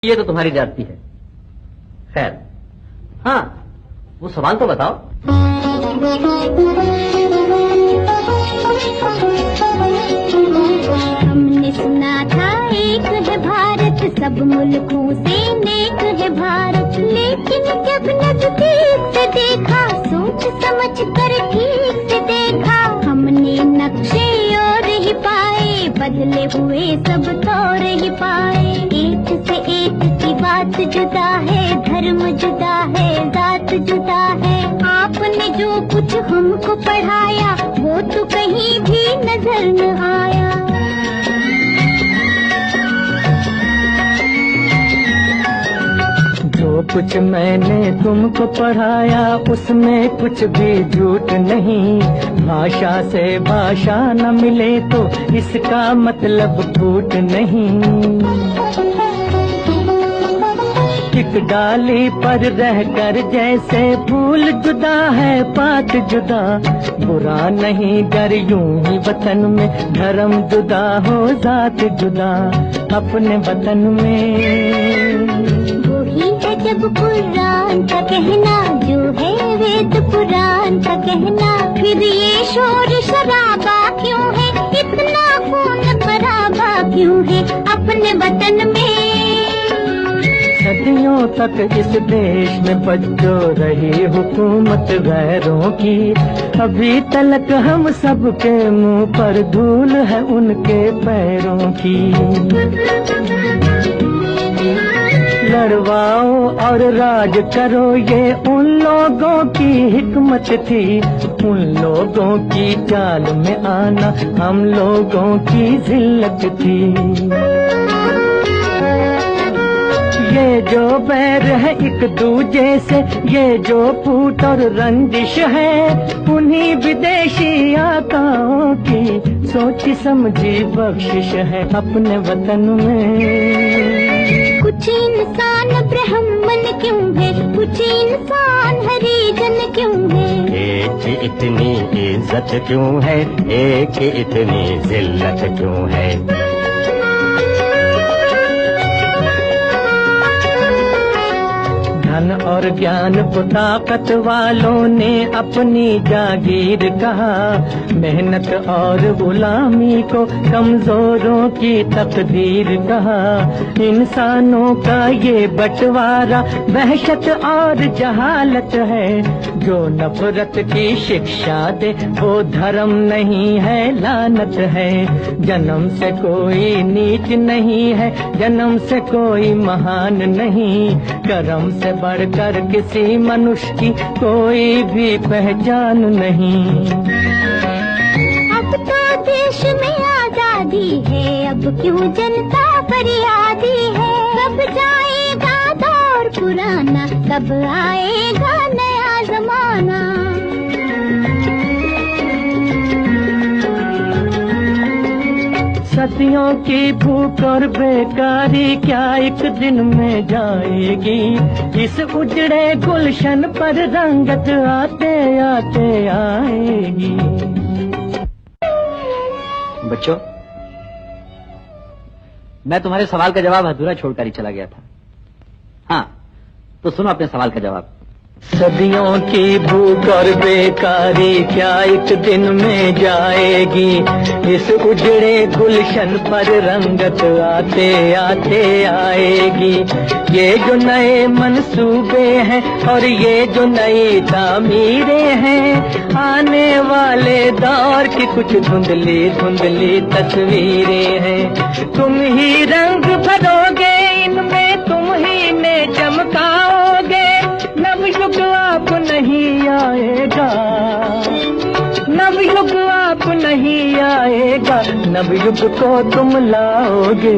ये तो तुम्हारी जाती है। खैर, हाँ, वो सवाल तो बताओ। हमने सुना था एक है भारत, सब मुल्कों से नेक है भारत, लेकिन जब नजदीक से देखा, सोच समझ कर ठीक से देखा, हमने नक्शे और ही पाए, बदले हुए सब तौर ही पाए। एक से एक की बात जुदा है, धर्म जुदा है, जात जुदा है। आपने जो कुछ हमको पढ़ाया, वो तो कहीं भी नजर न आया। जो कुछ मैंने तुमको पढ़ाया, उसमें कुछ भी झूठ नहीं। भाषा से भाषा न मिले तो इसका मतलब फूट नहीं। एक डाली पर रहकर जैसे फूल जुदा है पात जुदा, बुरा नहीं गर यूं ही वतन में धर्म जुदा हो जात जुदा। अपने वतन में वही है जब कुरान का कहना, जो है वेद पुराण का कहना, फिर ये शोर शराबा क्यों है, इतना खून खराबा क्यों है अपने वतन में। सदियों तक इस देश में बच्चो रही हुकूमत गैरों की, अभी तलक हम सबके मुंह पर धूल है उनके पैरों की। लड़वाओ और राज करो, ये उन लोगों की हिकमत थी। उन लोगों की चाल में आना हम लोगों की जिल्लत थी। ये जो बैर है एक दूजे से, ये जो फूट और रंजिश है, उन्हीं विदेशी आकाओं की सोची समझी बख्शिश है अपने वतन में। कुछ इंसान ब्राह्मण क्यों है, कुछ इंसान हरिजन क्यों है, एक इतनी इज्जत क्यों है, एक इतनी जिल्लत क्यों है। धन और ज्ञान को ताकत वालों ने अपनी जागीर कहा, मेहनत और गुलामी को कमजोरों की तकदीर कहा। इंसानों का ये बंटवारा वहशत और जहालत है, जो नफरत की शिक्षा दे वो धर्म नहीं है लानत है। जन्म से कोई नीच नहीं है, जन्म से कोई महान नहीं, कर्म से बढ़कर किसी मनुष्य की कोई भी पहचान नहीं। अब तो देश में आजादी है, अब क्यों जनता फरियादी है। कब जाएगा दौर पुराना, कब आएगा नया जमाना। सदियों की भूख और बेकारी क्या एक दिन में जाएगी, इस उजड़े गुलशन पर रंगत आते आते आएगी। बच्चों, मैं तुम्हारे सवाल का जवाब अधूरा छोड़कर ही चला गया था। हाँ, तो सुनो अपने सवाल का जवाब। सदियों की भूख और बेकारी क्या एक दिन में जाएगी, इस उजड़े गुलशन पर रंगत आते आते आएगी। ये जो नए मंसूबे हैं और ये जो नई तामीरें हैं, आने वाले दौर की कुछ धुंधली धुंधली तस्वीरें हैं। तुम ही रंग भरोगे इनमें, तुम ही ने चमकाओगे। नवयुग आप नहीं आएगा, नवयुग आप नहीं आएगा, नवयुग को तुम लाओगे।